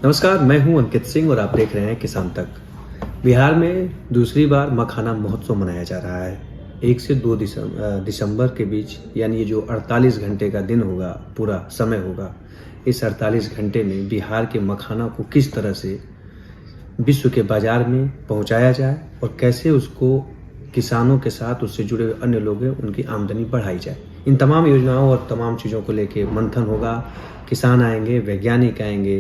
नमस्कार, मैं हूं अंकित सिंह और आप देख रहे हैं किसान तक। बिहार में दूसरी बार मखाना महोत्सव मनाया जा रहा है। 1 से 2 दिसंबर के बीच, यानी ये जो 48 घंटे का दिन होगा, पूरा समय होगा, इस 48 घंटे में बिहार के मखाना को किस तरह से विश्व के बाजार में पहुंचाया जाए और कैसे उसको किसानों के साथ उससे जुड़े हुए अन्य लोग हैं उनकी आमदनी बढ़ाई जाए। इन तमाम योजनाओं और तमाम चीज़ों को लेके मंथन होगा। किसान आएंगे, वैज्ञानिक आएंगे,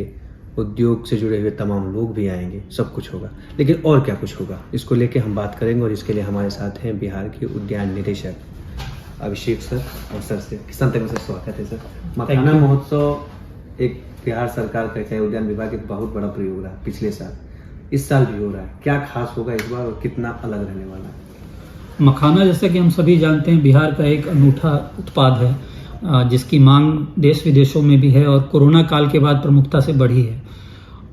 उद्योग से जुड़े हुए तमाम लोग भी आएंगे, सब कुछ होगा। लेकिन और क्या कुछ होगा, इसको लेके हम बात करेंगे और इसके लिए हमारे साथ हैं बिहार के उद्यान निदेशक अभिषेक सर और सर से किसान तक में सर स्वागत है। सर, मखाना महोत्सव एक बिहार सरकार का चाहे उद्यान विभाग का बहुत बड़ा प्रयोग रहा पिछले साल, इस साल भी हो रहा है। क्या खास होगा इस बार और कितना अलग रहने वाला है? मखाना, जैसा कि हम सभी जानते हैं, बिहार का एक अनूठा उत्पाद है जिसकी मांग देश विदेशों में भी है और कोरोना काल के बाद प्रमुखता से बढ़ी है।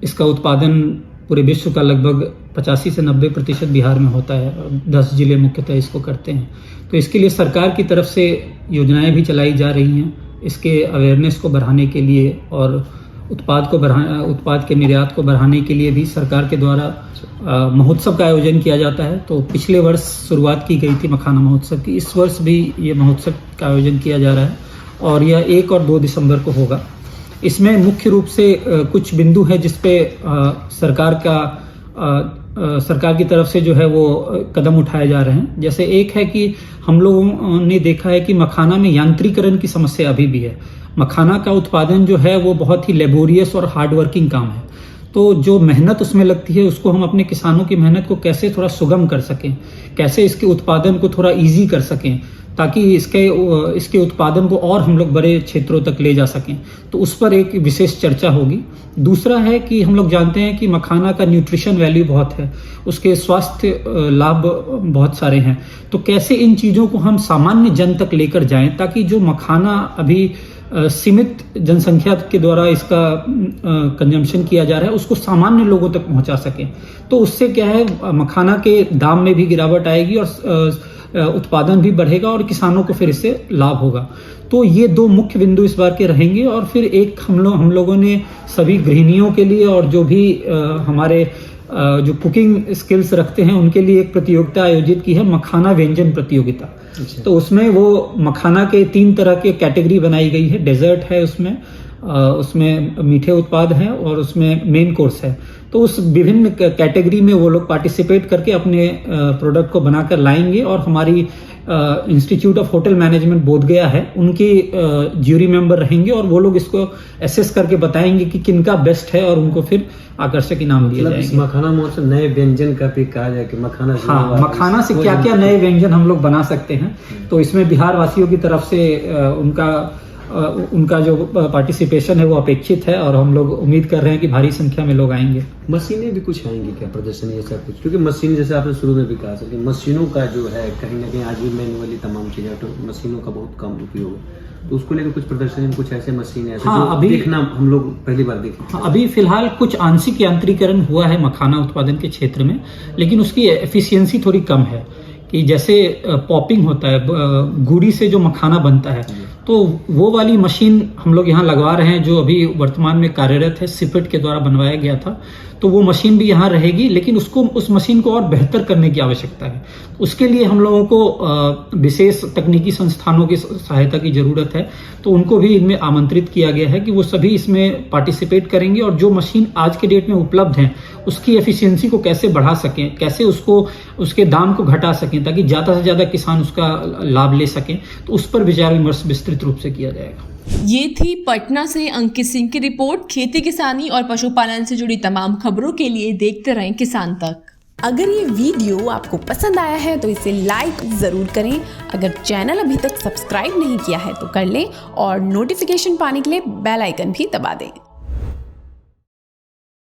इसका उत्पादन पूरे विश्व का लगभग 85 से 90% बिहार में होता है और 10 जिले मुख्यतः इसको करते हैं। तो इसके लिए सरकार की तरफ से योजनाएं भी चलाई जा रही हैं इसके अवेयरनेस को बढ़ाने के लिए और उत्पाद के निर्यात को बढ़ाने के लिए भी सरकार के द्वारा महोत्सव का आयोजन किया जाता है। तो पिछले वर्ष शुरुआत की गई थी मखाना महोत्सव की, इस वर्ष भी ये महोत्सव का आयोजन किया जा रहा है और यह 1 और 2 दिसंबर को होगा। इसमें मुख्य रूप से कुछ बिंदु है जिसपे सरकार की तरफ से जो है वो कदम उठाए जा रहे हैं। जैसे एक है कि हम लोगों ने देखा है कि मखाना में यांत्रिकरण की समस्या अभी भी है। मखाना का उत्पादन जो है वो बहुत ही लेबोरियस और हार्ड वर्किंग काम है। तो जो मेहनत उसमें लगती है उसको हम अपने किसानों की मेहनत को कैसे थोड़ा सुगम कर सकें, कैसे इसके उत्पादन को थोड़ा इजी कर सकें ताकि इसके उत्पादन को और हम लोग बड़े क्षेत्रों तक ले जा सकें, तो उस पर एक विशेष चर्चा होगी। दूसरा है कि हम लोग जानते हैं कि मखाना का न्यूट्रिशन वैल्यू बहुत है, उसके स्वास्थ्य लाभ बहुत सारे हैं। तो कैसे इन चीज़ों को हम सामान्य जन तक लेकर जाएं ताकि जो मखाना अभी सीमित जनसंख्या के द्वारा इसका कंजम्पशन किया जा रहा है उसको सामान्य लोगों तक पहुंचा सकें। तो उससे क्या है, मखाना के दाम में भी गिरावट आएगी और उत्पादन भी बढ़ेगा और किसानों को फिर इससे लाभ होगा। तो ये 2 मुख्य बिंदु इस बार के रहेंगे। और फिर एक हम लोगों ने सभी गृहिणियों के लिए और जो भी हमारे जो कुकिंग स्किल्स रखते हैं उनके लिए एक प्रतियोगिता आयोजित की है, मखाना व्यंजन प्रतियोगिता। तो उसमें वो मखाना के 3 तरह के कैटेगरी बनाई गई है। डेजर्ट है, उसमें मीठे उत्पाद हैं और उसमें मेन कोर्स है। तो उस विभिन्न कैटेगरी में वो लोग पार्टिसिपेट करके अपने प्रोडक्ट को बनाकर लाएंगे और हमारी institute of hotel management Bodhgaya है, उनके ज्यूरी मेंबर रहेंगे और वो लोग इसको एसेस करके बताएंगे कि किनका बेस्ट है और उनको फिर आकर्षक इनाम दिए जाएंगे। मखाना महोत्सव नए व्यंजन का भी कहा जाए कि मखाना से क्या क्या नए व्यंजन हम लोग बना सकते हैं। तो इसमें बिहार वासियों की तरफ से उनका जो पार्टिसिपेशन है वो अपेक्षित है और हम लोग उम्मीद कर रहे हैं कि भारी संख्या में लोग आएंगे। मशीनें भी कुछ आएंगी क्या प्रदर्शनी ऐसा कुछ? क्योंकि मशीन, जैसे आपने शुरू में भी कहा सर, कि मशीनों का जो है कहीं ना कहीं आज भी मैनुअली तमाम चीजें, तो मशीनों का बहुत कम उपयोग है। तो उसको लेकर कुछ प्रदर्शनी में कुछ ऐसे मशीन है अभी देखना हम लोग पहली बार देखे। अभी फिलहाल कुछ आंशिक यांत्रिकरण हुआ है मखाना उत्पादन के क्षेत्र में, लेकिन उसकी एफिशिएंसी थोड़ी कम है। कि जैसे पॉपिंग होता है, गुड़ी से जो मखाना बनता है, तो वो वाली मशीन हम लोग यहाँ लगवा रहे हैं जो अभी वर्तमान में कार्यरत है, सिपेट के द्वारा बनवाया गया था। तो वो मशीन भी यहाँ रहेगी, लेकिन उस मशीन को और बेहतर करने की आवश्यकता है। उसके लिए हम लोगों को विशेष तकनीकी संस्थानों की सहायता की जरूरत है। तो उनको भी इनमें आमंत्रित किया गया है कि वो सभी इसमें पार्टिसिपेट करेंगे और जो मशीन आज के डेट में उपलब्ध हैं उसकी एफिशिएंसी को कैसे बढ़ा सकें, कैसे उसके दाम को घटा सकें ताकि ज़्यादा से ज़्यादा किसान उसका लाभ ले सकें। तो उस पर विचार विमर्श विस्तृत रूप से किया जाएगा। ये थी पटना से अंकित सिंह की रिपोर्ट। खेती किसानी और पशुपालन से जुड़ी तमाम खबरों के लिए देखते रहें किसान तक। अगर ये वीडियो आपको पसंद आया है तो इसे लाइक ज़रूर करें। अगर चैनल अभी तक सब्सक्राइब नहीं किया है तो कर लें और नोटिफिकेशन पाने के लिए बेल आइकन भी दबा दें।